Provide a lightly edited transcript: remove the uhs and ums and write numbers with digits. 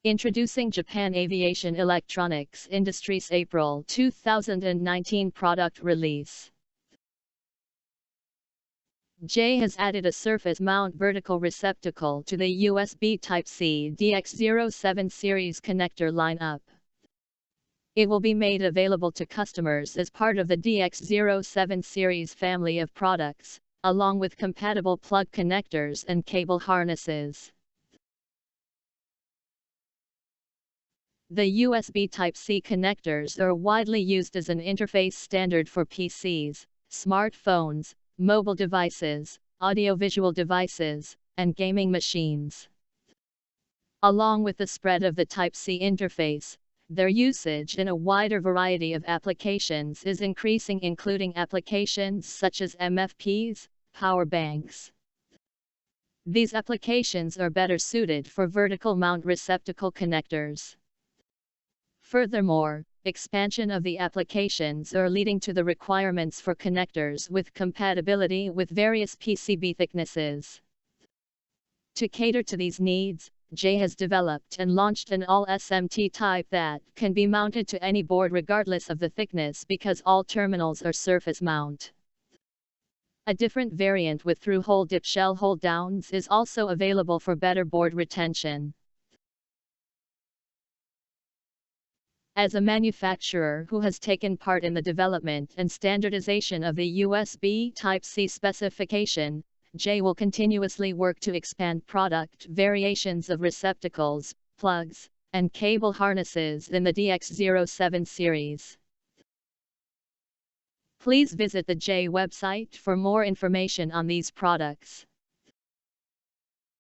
Introducing Japan Aviation Electronics Industries April 2019 product release. J has added a surface mount vertical receptacle to the USB Type-C DX07 Series connector lineup. It will be made available to customers as part of the DX07 Series family of products, along with compatible plug connectors and cable harnesses. The USB Type-C connectors are widely used as an interface standard for PCs, smartphones, mobile devices, audiovisual devices, and gaming machines. Along with the spread of the Type-C interface, their usage in a wider variety of applications is increasing, including applications such as MFPs, power banks. These applications are better suited for vertical mount receptacle connectors. Furthermore, expansion of the applications are leading to the requirements for connectors with compatibility with various PCB thicknesses. To cater to these needs, J has developed and launched an all-SMT type that can be mounted to any board regardless of the thickness because all terminals are surface mount. A different variant with through-hole dip shell hold-downs is also available for better board retention. As a manufacturer who has taken part in the development and standardization of the USB Type-C specification, J will continuously work to expand product variations of receptacles, plugs, and cable harnesses in the DX07 series. Please visit the J website for more information on these products.